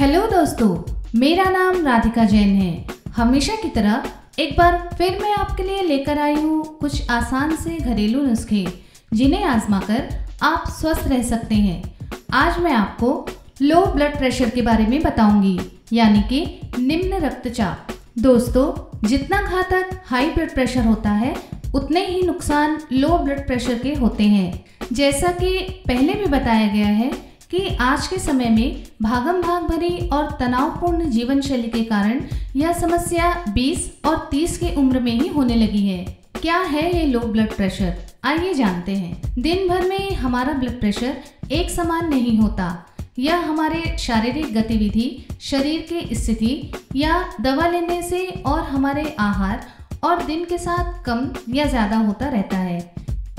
Hello दोस्तों, मेरा नाम राधिका जैन है। हमेशा की तरह एक बार फिर मैं आपके लिए लेकर आई हूँ कुछ आसान से घरेलू नुस्खे जिन्हें आजमाकर आप स्वस्थ रह सकते हैं। आज मैं आपको लो ब्लड प्रेशर के बारे में बताऊंगी, यानी कि निम्न रक्तचाप। दोस्तों, जितना घातक हाई ब्लड प्रेशर होता है उतने ही नुकसान लो ब्लड प्रेशर के होते हैं। जैसा कि पहले भी बताया गया है कि आज के समय में भागम भाग भरी और तनावपूर्ण जीवन शैली के कारण यह समस्या 20 और 30 की उम्र में ही होने लगी है। क्या है ये लो ब्लड प्रेशर? आइए जानते हैं। दिन भर में हमारा ब्लड प्रेशर एक समान नहीं होता। यह हमारे शारीरिक गतिविधि, शरीर की स्थिति या दवा लेने से और हमारे आहार और दिन के साथ कम या ज़्यादा होता रहता है।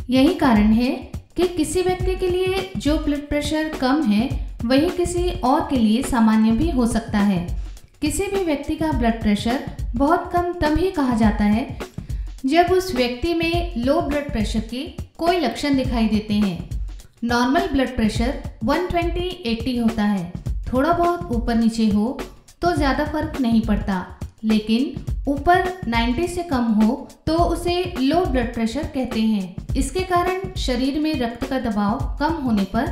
यही कारण है कि किसी व्यक्ति के लिए जो ब्लड प्रेशर कम है वही किसी और के लिए सामान्य भी हो सकता है। किसी भी व्यक्ति का ब्लड प्रेशर बहुत कम तब ही कहा जाता है जब उस व्यक्ति में लो ब्लड प्रेशर के कोई लक्षण दिखाई देते हैं। नॉर्मल ब्लड प्रेशर 120/80 होता है। थोड़ा बहुत ऊपर नीचे हो तो ज़्यादा फर्क नहीं पड़ता, लेकिन ऊपर 90 से कम हो तो उसे लो ब्लड प्रेशर कहते हैं। इसके कारण शरीर में रक्त का दबाव कम होने पर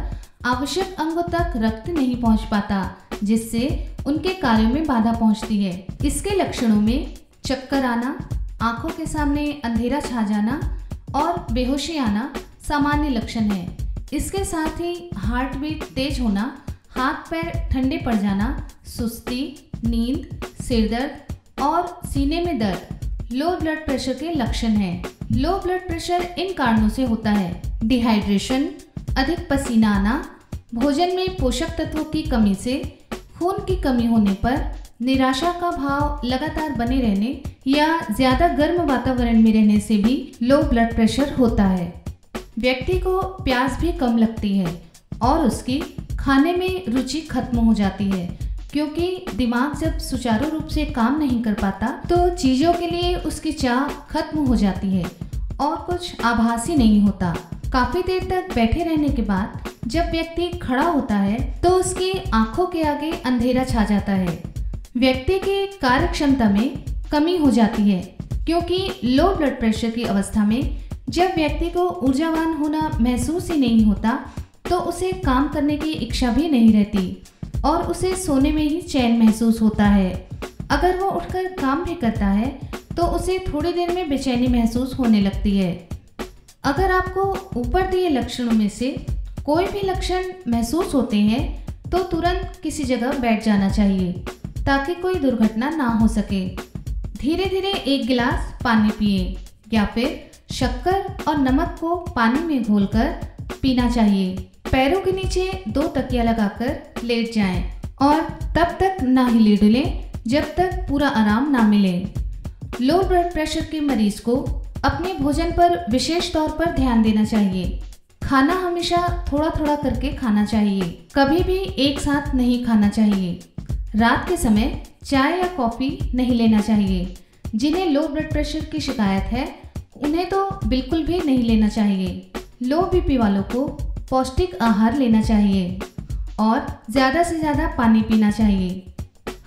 आवश्यक अंगों तक रक्त नहीं पहुंच पाता, जिससे उनके कार्यों में बाधा पहुंचती है। इसके लक्षणों में चक्कर आना, आंखों के सामने अंधेरा छा जाना और बेहोशी आना सामान्य लक्षण है। इसके साथ ही हार्ट बीट तेज होना, हाथ पैर ठंडे पड़ जाना, सुस्ती, नींद, सिरदर्द और सीने में दर्द लो ब्लड प्रेशर के लक्षण हैं। लो ब्लड प्रेशर इन कारणों से होता है: डिहाइड्रेशन, अधिक पसीना आना, भोजन में पोषक तत्वों की कमी से, खून की कमी होने पर, निराशा का भाव लगातार बने रहने या ज़्यादा गर्म वातावरण में रहने से भी लो ब्लड प्रेशर होता है। व्यक्ति को प्यास भी कम लगती है और उसकी खाने में रुचि खत्म हो जाती है, क्योंकि दिमाग जब सुचारू रूप से काम नहीं कर पाता तो चीज़ों के लिए उसकी चाह खत्म हो जाती है और कुछ आभासी नहीं होता। काफ़ी देर तक बैठे रहने के बाद जब व्यक्ति खड़ा होता है तो उसकी आंखों के आगे अंधेरा छा जाता है। व्यक्ति की कार्य क्षमता में कमी हो जाती है, क्योंकि लो ब्लड प्रेशर की अवस्था में जब व्यक्ति को ऊर्जावान होना महसूस ही नहीं होता तो उसे काम करने की इच्छा भी नहीं रहती और उसे सोने में ही चैन महसूस होता है। अगर वो उठकर काम भी करता है तो उसे थोड़ी देर में बेचैनी महसूस होने लगती है। अगर आपको ऊपर दिए लक्षणों में से कोई भी लक्षण महसूस होते हैं तो तुरंत किसी जगह बैठ जाना चाहिए ताकि कोई दुर्घटना ना हो सके। धीरे धीरे एक गिलास पानी पिए या फिर शक्कर और नमक को पानी में घोलकर पीना चाहिए। पैरों के नीचे 2 तकिया लगाकर लेट जाएं और तब तक ना हिले डुलें जब तक पूरा आराम ना मिले। लो ब्लड प्रेशर के मरीज को अपने भोजन पर विशेष तौर पर ध्यान देना चाहिए। खाना हमेशा थोड़ा थोड़ा करके खाना चाहिए, कभी भी एक साथ नहीं खाना चाहिए। रात के समय चाय या कॉफ़ी नहीं लेना चाहिए। जिन्हें लो ब्लड प्रेशर की शिकायत है उन्हें तो बिल्कुल भी नहीं लेना चाहिए। लो बीपी वालों को पौष्टिक आहार लेना चाहिए और ज़्यादा से ज़्यादा पानी पीना चाहिए।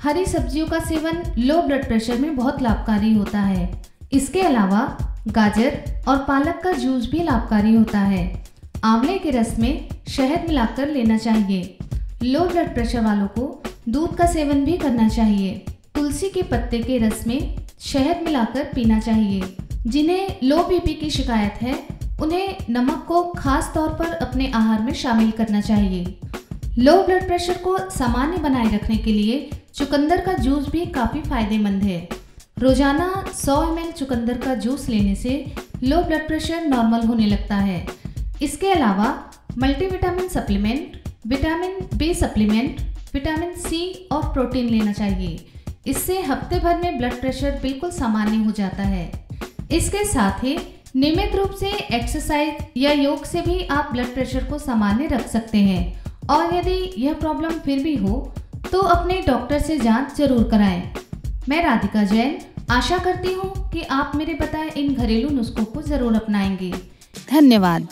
हरी सब्जियों का सेवन लो ब्लड प्रेशर में बहुत लाभकारी होता है। इसके अलावा गाजर और पालक का जूस भी लाभकारी होता है। आंवले के रस में शहद मिलाकर लेना चाहिए। लो ब्लड प्रेशर वालों को दूध का सेवन भी करना चाहिए। तुलसी के पत्ते के रस में शहद मिलाकर पीना चाहिए। जिन्हें लो बीपी की शिकायत है उन्हें नमक को खास तौर पर अपने आहार में शामिल करना चाहिए। लो ब्लड प्रेशर को सामान्य बनाए रखने के लिए चुकंदर का जूस भी काफ़ी फायदेमंद है। रोजाना 100 ml चुकंदर का जूस लेने से लो ब्लड प्रेशर नॉर्मल होने लगता है। इसके अलावा multivitamin supplement, vitamin B supplement, vitamin C और प्रोटीन लेना चाहिए। इससे हफ्ते भर में ब्लड प्रेशर बिल्कुल सामान्य हो जाता है। इसके साथ ही नियमित रूप से एक्सरसाइज या योग से भी आप ब्लड प्रेशर को सामान्य रख सकते हैं। और यदि यह प्रॉब्लम फिर भी हो तो अपने डॉक्टर से जांच जरूर कराएं। मैं राधिका जैन आशा करती हूँ कि आप मेरे बताए इन घरेलू नुस्खों को जरूर अपनाएंगे। धन्यवाद।